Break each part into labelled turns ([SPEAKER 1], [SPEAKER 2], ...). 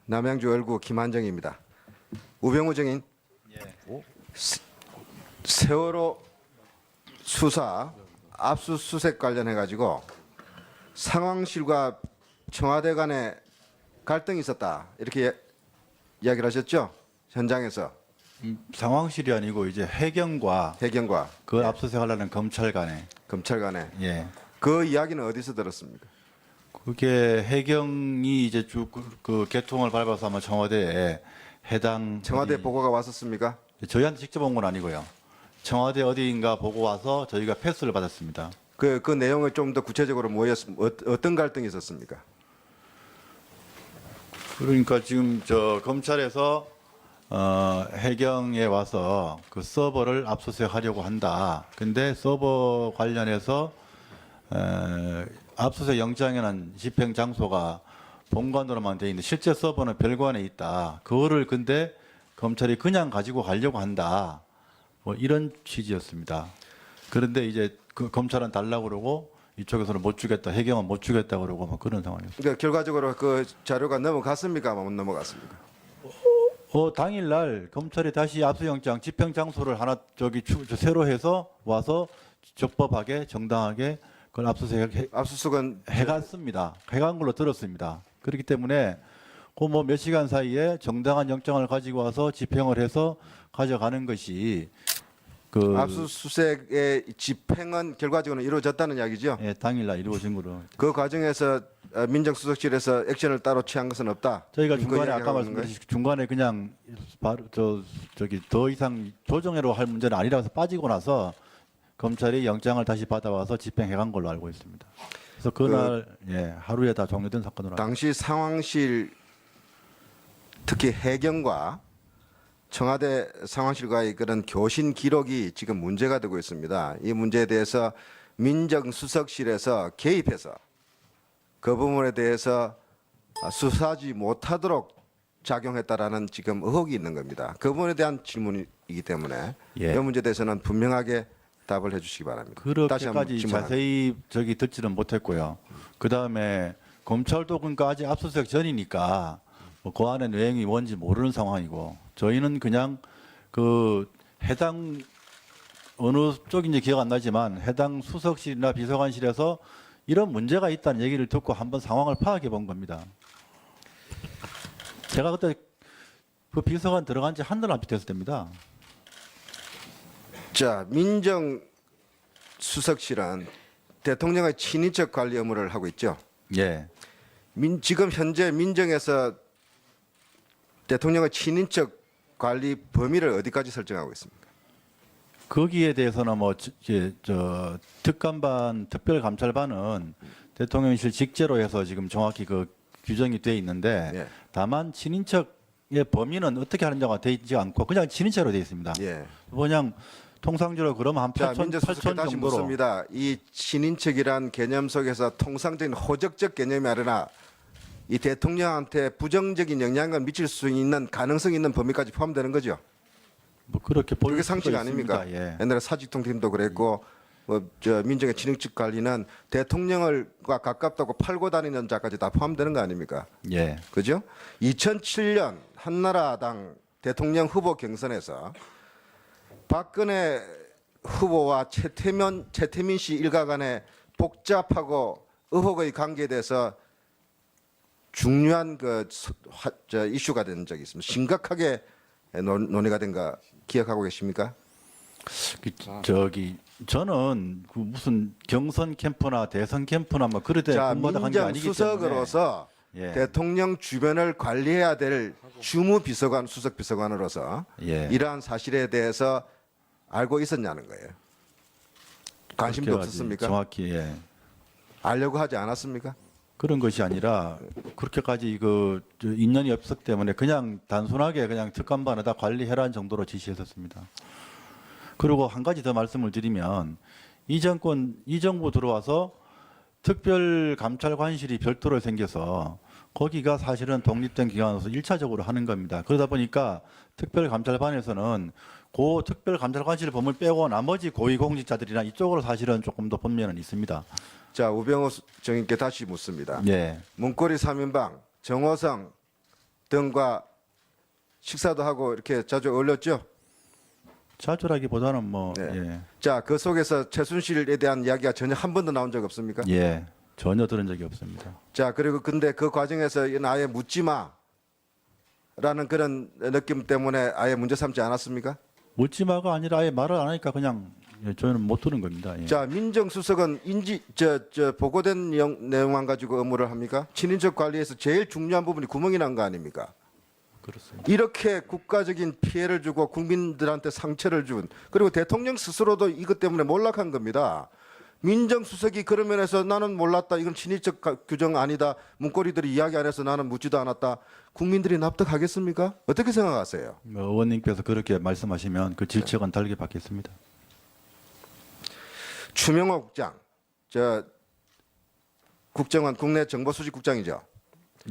[SPEAKER 1] 남양주 얼구 김한정입니다. 우병우 증인, 세월호 수사 압수수색 관련해 가지고 상황실과 청와대 간에 갈등이 있었다 이렇게 이야기를 하셨죠? 현장에서
[SPEAKER 2] 상황실이 아니고 이제 해경과 그 압수수색하려는 검찰 간에
[SPEAKER 1] 예. 그 이야기는 어디서 들었습니까?
[SPEAKER 2] 그게 해경이 이제 쭉 그 개통을 밟아서 아마 청와대에 해당
[SPEAKER 1] 청와대
[SPEAKER 2] 어디,
[SPEAKER 1] 보고가 왔었습니까?
[SPEAKER 2] 저희한테 직접 온 건 아니고요. 청와대 어디인가 보고 와서 저희가 패스를 받았습니다.
[SPEAKER 1] 그 내용을 좀 더 구체적으로 어떤 갈등이 있었습니까?
[SPEAKER 2] 그러니까 지금 저 검찰에서 해경에 와서 그 서버를 압수수색하려고 한다. 근데 서버 관련해서 압수수색 영장에는 집행 장소가 본관으로만 돼 있는데 실제 서버는 별관에 있다. 그거를 근데 검찰이 그냥 가지고 가려고 한다. 뭐 이런 취지였습니다. 그런데 이제 그 검찰은 달라고 그러고 이쪽에서는 못 주겠다. 해경은 못 주겠다 그러고 뭐 그런 상황이었습니다.
[SPEAKER 1] 그러니까 결과적으로 그 자료가 넘어갔습니까? 못 넘어갔습니까?
[SPEAKER 2] 당일날 검찰이 다시 압수영장 집행 장소를 하나 새로 해서 와서 적법하게 정당하게 그걸
[SPEAKER 1] 압수수색은
[SPEAKER 2] 해갔습니다. 해간 걸로 들었습니다. 그렇기 때문에 그 뭐 몇 시간 사이에 정당한 영장을 가지고 와서 집행을 해서 가져가는 것이 그
[SPEAKER 1] 압수수색의 집행은 결과적으로 이루어졌다는 이야기죠.
[SPEAKER 2] 예, 당일날 이루어진 거로.
[SPEAKER 1] 그 과정에서 민정수석실에서 액션을 따로 취한 것은 없다.
[SPEAKER 2] 저희가
[SPEAKER 1] 그
[SPEAKER 2] 중간에
[SPEAKER 1] 이야기하고
[SPEAKER 2] 아까
[SPEAKER 1] 있는
[SPEAKER 2] 말씀드린 중간에 그냥 바로 저기 더 이상 조정해로 할 문제는 아니라서 빠지고 나서 검찰이 영장을 다시 받아와서 집행해간 걸로 알고 있습니다. 그래서 그날 하루에 다 종료된 사건으로.
[SPEAKER 1] 당시 상황실 특히 해경과 청와대 상황실과의 그런 교신 기록이 지금 문제가 되고 있습니다. 이 문제에 대해서 민정수석실에서 개입해서 그 부분에 대해서 수사하지 못하도록 작용했다라는 지금 의혹이 있는 겁니다. 그 부분에 대한 질문이기 때문에 이 문제에 대해서는 분명하게 답을 해주시기 바랍니다.
[SPEAKER 2] 그렇게까지 자세히 듣지는 못했고요. 그 다음에 검찰도 그러니까 아직 압수수색 전이니까 그 안에 내용이 뭔지 모르는 상황이고 저희는 그냥 그 해당 어느 쪽인지 기억 안 나지만 해당 수석실이나 비서관실에서 이런 문제가 있다는 얘기를 듣고 한번 상황을 파악해 본 겁니다. 제가 그때 그 비서관 들어간 지 한달 안 됐을 때입니다.
[SPEAKER 1] 자, 민정수석실은 대통령의 친인척 관리 업무를 하고 있죠.
[SPEAKER 2] 예.
[SPEAKER 1] 지금 현재 민정에서 대통령의 친인척 관리 범위를 어디까지 설정하고 있습니까?
[SPEAKER 2] 거기에 대해서는 뭐 특감반 특별감찰반은 대통령실 직제로 해서 지금 정확히 그 규정이 돼 있는데 다만 친인척의 범위는 어떻게 하는지가 돼 있지 않고 그냥 친인척으로 돼 있습니다. 그냥 통상적으로 그러면 한 8천
[SPEAKER 1] 다시
[SPEAKER 2] 정도로.
[SPEAKER 1] 묻습니다. 이 친인척이란 개념 속에서 통상적인 호적적 개념이 아니라 이 대통령한테 부정적인 영향을 미칠 수 있는 가능성이 있는 범위까지 포함되는 거죠.
[SPEAKER 2] 뭐 그렇게 볼
[SPEAKER 1] 그게
[SPEAKER 2] 수도
[SPEAKER 1] 상식
[SPEAKER 2] 있습니다.
[SPEAKER 1] 아닙니까?
[SPEAKER 2] 예.
[SPEAKER 1] 옛날에 사직통팀도 그랬고 민정의 친인척 관리는 대통령과 가깝다고 팔고 다니는 자까지 다 포함되는 거 아닙니까?
[SPEAKER 2] 예.
[SPEAKER 1] 그죠? 2007년 한나라당 대통령 후보 경선에서 박근혜 후보와 최태민 씨 일가 간의 복잡하고 의혹의 관계에 대해서 중요한 이슈가 된 적이 있습니다. 심각하게 논의가 된 거 기억하고 계십니까?
[SPEAKER 2] 저는 그 무슨 경선 캠프나 대선 캠프나 뭐 그럴 때 공부하다 간 게 아니기 때문에
[SPEAKER 1] 민정수석으로서 대통령 주변을 관리해야 될 주무비서관, 수석비서관으로서 이러한 사실에 대해서 알고 있었냐는 거예요. 관심도 없었습니까?
[SPEAKER 2] 정확히
[SPEAKER 1] 알려고 하지 않았습니까?
[SPEAKER 2] 그런 것이 아니라 그렇게까지 인연이 없었기 때문에 그냥 단순하게 그냥 특감반에다 관리해라는 정도로 지시했었습니다. 그리고 한 가지 더 말씀을 드리면 이 정부 들어와서 특별감찰관실이 별도로 생겨서 거기가 사실은 독립된 기관으로서 1차적으로 하는 겁니다. 그러다 보니까 특별감찰반에서는 그 특별감찰관실 범을 빼고 나머지 고위공직자들이나 이쪽으로 사실은 조금 더 범면은 있습니다.
[SPEAKER 1] 자, 우병우 정인께 다시 묻습니다.
[SPEAKER 2] 예.
[SPEAKER 1] 문고리 3인방, 정호성 등과 식사도 하고 이렇게 자주 어울렸죠?
[SPEAKER 2] 자주라기보다는 뭐
[SPEAKER 1] 네. 자, 그 속에서 최순실에 대한 이야기가 전혀 한 번도 나온 적 없습니까?
[SPEAKER 2] 예, 전혀 들은 적이 없습니다.
[SPEAKER 1] 자, 그리고 근데 그 과정에서 이건 아예 묻지 마라는 그런 느낌 때문에 아예 문제 삼지 않았습니까?
[SPEAKER 2] 묻지마가 아니라 아예 말을 안 하니까 그냥 저희는 못 들은 겁니다. 예.
[SPEAKER 1] 자, 민정수석은 보고된 내용만 가지고 업무를 합니까? 친인척 관리에서 제일 중요한 부분이 구멍이 난 거 아닙니까?
[SPEAKER 2] 그렇습니다.
[SPEAKER 1] 이렇게 국가적인 피해를 주고 국민들한테 상처를 준, 그리고 대통령 스스로도 이것 때문에 몰락한 겁니다. 민정수석이 그런 면에서 나는 몰랐다, 이건 친인척 규정 아니다, 문고리들이 이야기 안 해서 나는 묻지도 않았다, 국민들이 납득하겠습니까? 어떻게 생각하세요?
[SPEAKER 2] 뭐 의원님께서 그렇게 말씀하시면 그 질책은 달게 받겠습니다.
[SPEAKER 1] 추명호 국장, 국정원 국내 정보수집국장이죠.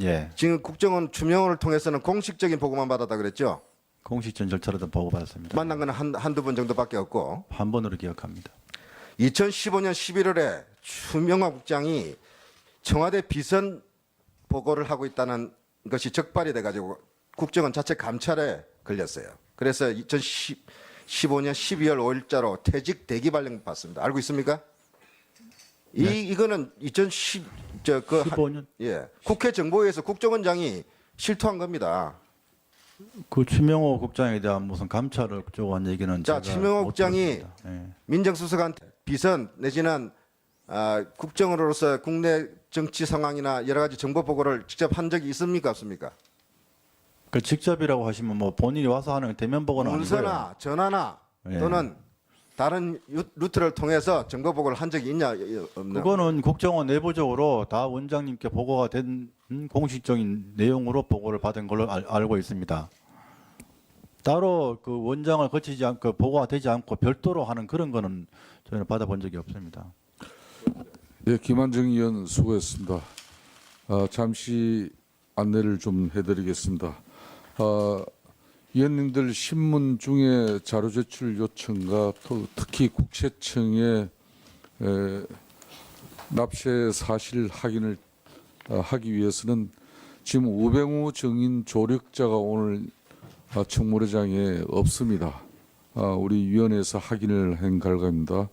[SPEAKER 2] 예,
[SPEAKER 1] 지금 국정원 추명호를 통해서는 공식적인 보고만 받았다 그랬죠.
[SPEAKER 2] 공식전 절차로도 보고받았습니다.
[SPEAKER 1] 만난 건 한두 번 정도밖에 없고,
[SPEAKER 2] 한 번으로 기억합니다.
[SPEAKER 1] 2015년 11월에 추명호 국장이 청와대 비선 보고를 하고 있다는 것이 적발이 돼가지고 국정원 자체 감찰에 걸렸어요. 그래서 2015년 12월 5일자로 퇴직 대기 발령 받습니다. 알고 있습니까? 이거는
[SPEAKER 2] 15년?
[SPEAKER 1] 예, 국회 정보위에서 국정원장이 실토한 겁니다.
[SPEAKER 2] 그 추명호 국장에 대한 무슨 감찰을 요구한 얘기는
[SPEAKER 1] 자,
[SPEAKER 2] 제가
[SPEAKER 1] 추명호
[SPEAKER 2] 못
[SPEAKER 1] 국장이
[SPEAKER 2] 들었습니다. 예.
[SPEAKER 1] 민정수석한테 비선 내지는 국정원으로서 국내 정치 상황이나 여러 가지 정보 보고를 직접 한 적이 있습니까, 없습니까?
[SPEAKER 2] 그 직접이라고 하시면 뭐 본인이 와서 하는 대면 보고는 아니고요.
[SPEAKER 1] 문서나 전화나
[SPEAKER 2] 예.
[SPEAKER 1] 또는 다른 루트를 통해서 정보 보고를 한 적이 있냐 없냐?
[SPEAKER 2] 그거는 국정원 내부적으로 다 원장님께 보고가 된 공식적인 내용으로 보고를 받은 걸로 알고 있습니다. 따로 그 원장을 거치지 않고 보고가 되지 않고 별도로 하는 그런 거는 저희는 받아본 적이 없습니다.
[SPEAKER 3] 예, 김한정 의원 수고했습니다. 잠시 안내를 좀 해드리겠습니다. 위원님들 신문 중에 자료 제출 요청과 특히 국세청의 납세 사실 확인을 하기 위해서는 지금 우병우 정인 조력자가 오늘 청문회장에 없습니다. 우리 위원회에서 확인을 한 결과입니다.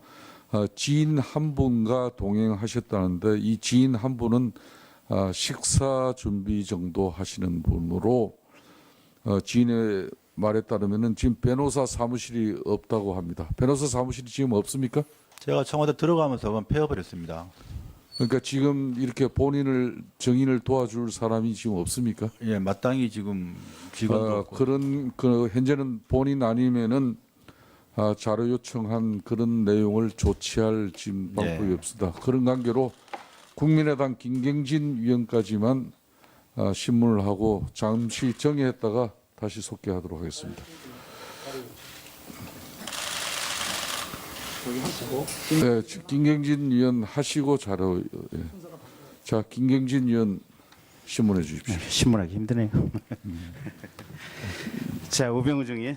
[SPEAKER 3] 지인 한 분과 동행하셨다는데 이 지인 한 분은 식사 준비 정도 하시는 분으로 지인의 말에 따르면은 지금 변호사 사무실이 없다고 합니다. 변호사 사무실이 지금 없습니까?
[SPEAKER 2] 제가 청와대 들어가면서 그건 폐업을 했습니다.
[SPEAKER 3] 그러니까 지금 이렇게 본인을 정인을 도와줄 사람이 지금 없습니까?
[SPEAKER 2] 예, 마땅히 지금 직원도 없고.
[SPEAKER 3] 그런 현재는 본인 아니면은 자료 요청한 그런 내용을 조치할 지금 방법이
[SPEAKER 2] 네.
[SPEAKER 3] 없습니다. 그런 관계로 국민의당 김경진 위원까지만 신문을 하고 잠시 정리했다가 다시 속개하도록 하겠습니다. 네, 김경진 위원 하시고 자료. 예. 자, 김경진 위원 신문해 주십시오.
[SPEAKER 4] 신문하기 힘드네요. 자, 우병우 증인.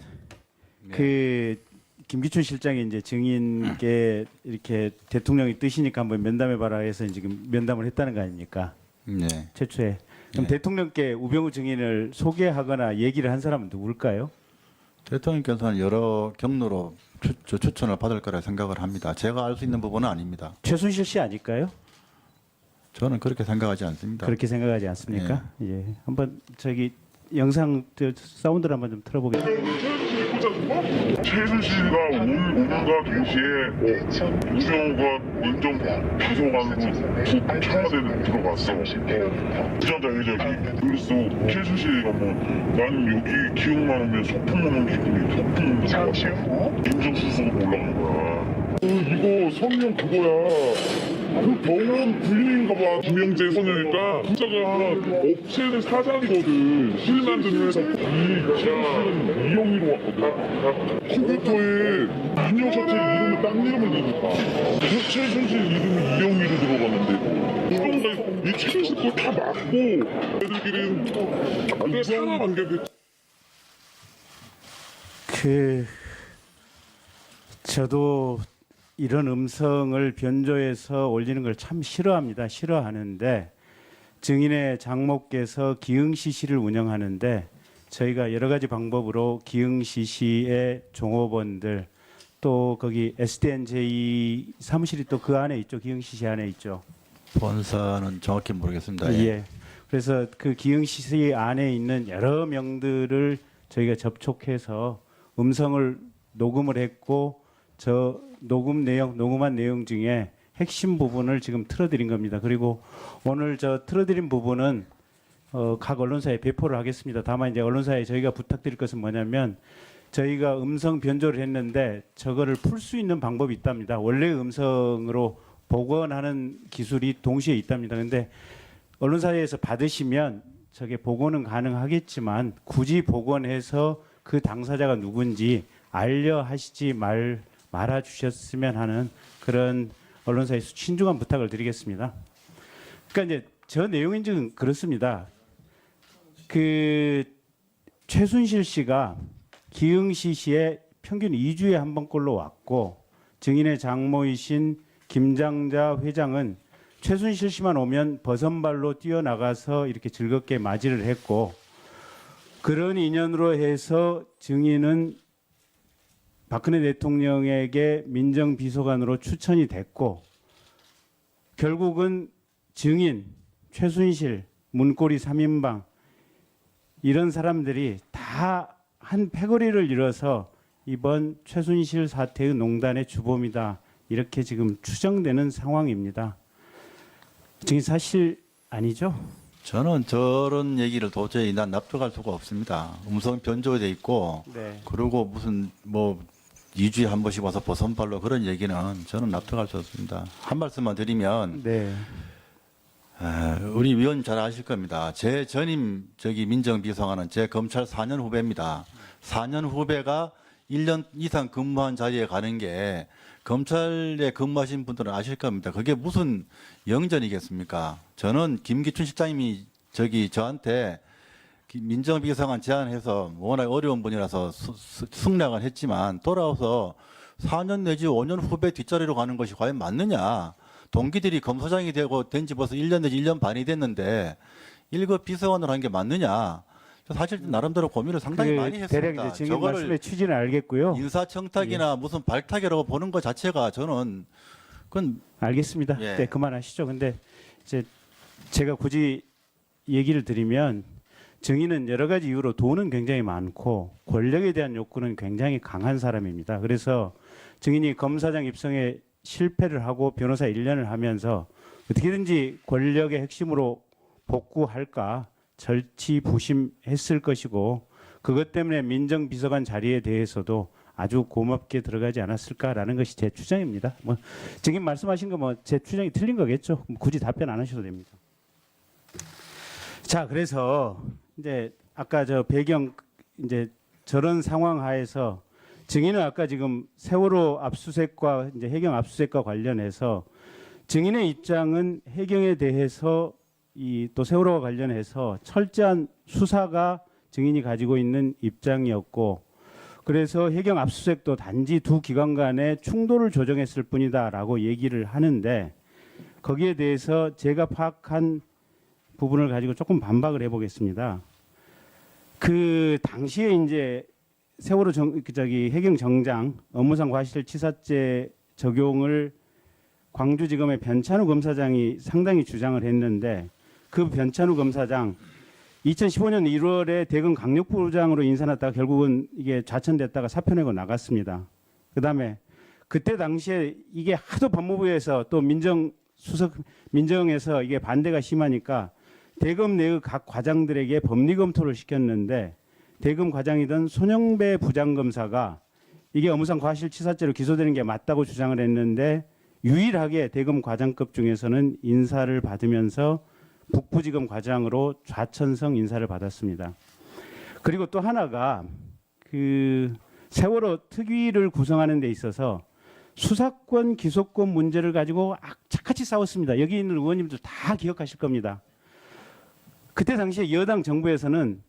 [SPEAKER 4] 그 김기춘 실장이 이제 증인께 이렇게 대통령이 뜻이니까 한번 면담해 봐라 해서 지금 면담을 했다는 거 아닙니까?
[SPEAKER 2] 네.
[SPEAKER 4] 최초에. 그럼 대통령께 우병우 증인을 소개하거나 얘기를 한 사람은 누굴까요?
[SPEAKER 2] 대통령께서는 여러 경로로 추천을 받을 거라 생각을 합니다. 제가 알 수 있는 부분은 아닙니다.
[SPEAKER 4] 최순실 씨 아닐까요?
[SPEAKER 2] 저는 그렇게 생각하지 않습니다.
[SPEAKER 4] 그렇게 생각하지 않습니까? 예. 한번 저기 영상 사운드를 한번 좀 틀어보겠습니다.
[SPEAKER 5] 최순실과 오늘과 동시에 우병우가 민정 비서관으로 청와대에 들어갔어. 부자자 회장이. 그래서 최순실이가 나는 여기 기억만 하면 소풍 오는 기분이 소풍 오는 거 같아. 민정수석으로 올라간 거야. 이거 성명 그거야. 그 병원 불륜인가 봐. 김영재 소녀니까 부자가 업체는 사장이거든. 실 만드는 회사. 이 최순실은 이영희로 왔거든. 컴퓨터에 인형사태 이름을 딴 이름을 넣으니까 그 최순실 이름이 이영희로 들어갔는데 그런가 이 최순실 거 다 맞고 애들끼리는 그래 상하관계도
[SPEAKER 4] 저도 이런 음성을 변조해서 올리는 걸 참 싫어합니다. 싫어하는데 증인의 장모께서 기흥시시를 운영하는데 저희가 여러 가지 방법으로 기흥시시의 종업원들 또 거기 SDNJ 사무실이 또 그 안에 있죠. 기흥시시 안에 있죠.
[SPEAKER 2] 본사는 정확히 모르겠습니다.
[SPEAKER 4] 예. 그래서 그 기흥시시 안에 있는 여러 명들을 저희가 접촉해서 음성을 녹음을 했고 저 녹음한 내용 중에 핵심 부분을 지금 틀어드린 겁니다. 그리고 오늘 저 틀어드린 부분은 각 언론사에 배포를 하겠습니다. 다만 이제 언론사에 저희가 부탁드릴 것은 뭐냐면 저희가 음성 변조를 했는데 저거를 풀 수 있는 방법이 있답니다. 원래 음성으로 복원하는 기술이 동시에 있답니다. 근데 언론사에서 받으시면 저게 복원은 가능하겠지만 굳이 복원해서 그 당사자가 누군지 알려 하시지 말아 주셨으면 하는 그런 언론사에서 신중한 부탁을 드리겠습니다. 그러니까 이제 저 내용인 지금 그렇습니다. 그 최순실 씨가 기흥시시에 평균 2주에 한 번꼴로 왔고 증인의 장모이신 김장자 회장은 최순실 씨만 오면 버선발로 뛰어나가서 이렇게 즐겁게 맞이를 했고 그런 인연으로 해서 증인은 박근혜 대통령에게 민정비서관으로 추천이 됐고 결국은 증인, 최순실, 문고리 3인방 이런 사람들이 다 한 패거리를 이뤄서 이번 최순실 사태의 농단의 주범이다. 이렇게 지금 추정되는 상황입니다. 증인 사실 아니죠?
[SPEAKER 2] 저는 저런 얘기를 도저히 난 납득할 수가 없습니다. 음성 변조돼 있고
[SPEAKER 4] 네.
[SPEAKER 2] 그리고 무슨 뭐 2주에 한 번씩 와서 버선발로 그런 얘기는 저는 납득할 수 없습니다. 한 말씀만 드리면
[SPEAKER 4] 네.
[SPEAKER 2] 우리 위원 잘 아실 겁니다. 제 전임 민정비서관은 제 검찰 4년 후배입니다. 4년 후배가 1년 이상 근무한 자리에 가는 게 검찰에 근무하신 분들은 아실 겁니다. 그게 무슨 영전이겠습니까? 저는 김기춘 실장님이 저한테 민정비서관 제안해서 워낙 어려운 분이라서 승낙을 했지만 돌아와서 4년 내지 5년 후배 뒷자리로 가는 것이 과연 맞느냐? 동기들이 검사장이 되고 된 지 벌써 1년 내지 1년 반이 됐는데 1급 비서관으로 한 게 맞느냐? 사실 나름대로 고민을 상당히 많이
[SPEAKER 4] 대략
[SPEAKER 2] 했습니다.
[SPEAKER 4] 이제 증인 말씀의 취지는 알겠고요.
[SPEAKER 2] 인사청탁이나 무슨 발탁이라고 보는 것 자체가 저는 그건
[SPEAKER 4] 알겠습니다.
[SPEAKER 2] 예.
[SPEAKER 4] 네, 그만하시죠. 근데 이제 제가 굳이 얘기를 드리면 증인은 여러 가지 이유로 돈은 굉장히 많고 권력에 대한 욕구는 굉장히 강한 사람입니다. 그래서 증인이 검사장 입성에 실패를 하고 변호사 1년을 하면서 어떻게든지 권력의 핵심으로 복구할까 절치부심했을 것이고 그것 때문에 민정비서관 자리에 대해서도 아주 고맙게 들어가지 않았을까라는 것이 제 추정입니다. 뭐 증인 말씀하신 거 뭐 제 추정이 틀린 거겠죠. 굳이 답변 안 하셔도 됩니다. 자, 그래서 이제 아까 저 배경 이제 저런 상황 하에서 증인은 아까 지금 세월호 압수수색과 이제 해경 압수수색과 관련해서 증인의 입장은 해경에 대해서 이 또 세월호와 관련해서 철저한 수사가 증인이 가지고 있는 입장이었고 그래서 해경 압수수색도 단지 두 기관 간의 충돌을 조정했을 뿐이다라고 얘기를 하는데 거기에 대해서 제가 파악한 부분을 가지고 조금 반박을 해보겠습니다. 그 당시에 이제 세월호 해경 정장 업무상 과실치사죄 적용을 광주지검의 변찬우 검사장이 상당히 주장을 했는데 그 변찬우 검사장 2015년 1월에 대검 강력부장으로 인사났다가 결국은 이게 좌천됐다가 사표 내고 나갔습니다. 그다음에 그때 당시에 이게 하도 법무부에서 또 민정에서 이게 반대가 심하니까 대검 내의 각 과장들에게 법리 검토를 시켰는데 대검 과장이던 손영배 부장검사가 이게 업무상 과실치사죄로 기소되는 게 맞다고 주장을 했는데 유일하게 대검 과장급 중에서는 인사를 받으면서 북부지검 과장으로 좌천성 인사를 받았습니다. 그리고 또 하나가 그 세월호 특위를 구성하는 데 있어서 수사권 기소권 문제를 가지고 악착같이 싸웠습니다. 여기 있는 의원님들 다 기억하실 겁니다. 그때 당시에 여당 정부에서는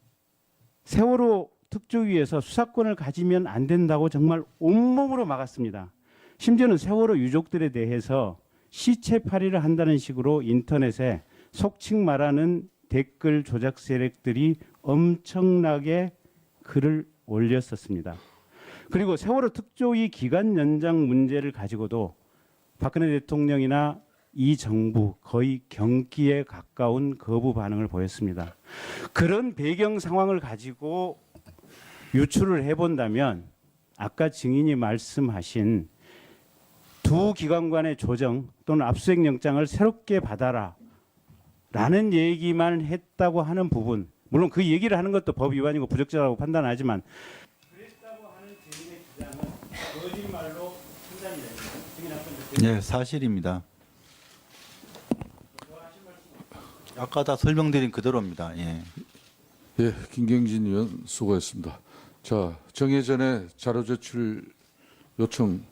[SPEAKER 4] 세월호 특조위에서 수사권을 가지면 안 된다고 정말 온몸으로 막았습니다. 심지어는 세월호 유족들에 대해서 시체 파리를 한다는 식으로 인터넷에 속칭 말하는 댓글 조작 세력들이 엄청나게 글을 올렸었습니다. 그리고 세월호 특조위 기간 연장 문제를 가지고도 박근혜 대통령이나 이 정부 거의 경기에 가까운 거부 반응을 보였습니다. 그런 배경 상황을 가지고 유추를 해본다면 아까 증인이 말씀하신 두 기관 간의 조정 또는 압수수색 영장을 새롭게 받아라 라는 얘기만 했다고 하는 부분, 물론 그 얘기를 하는 것도 법 위반이고 부적절하고 판단하지만 그랬다고 하는 증인의 주장은 거짓말로 판단이 됩니다. 증인 한번
[SPEAKER 2] 네, 사실입니다. 아까 다 설명드린 그대로입니다. 예.
[SPEAKER 3] 예, 김경진 의원 수고했습니다. 자, 정해전의 자료 제출 요청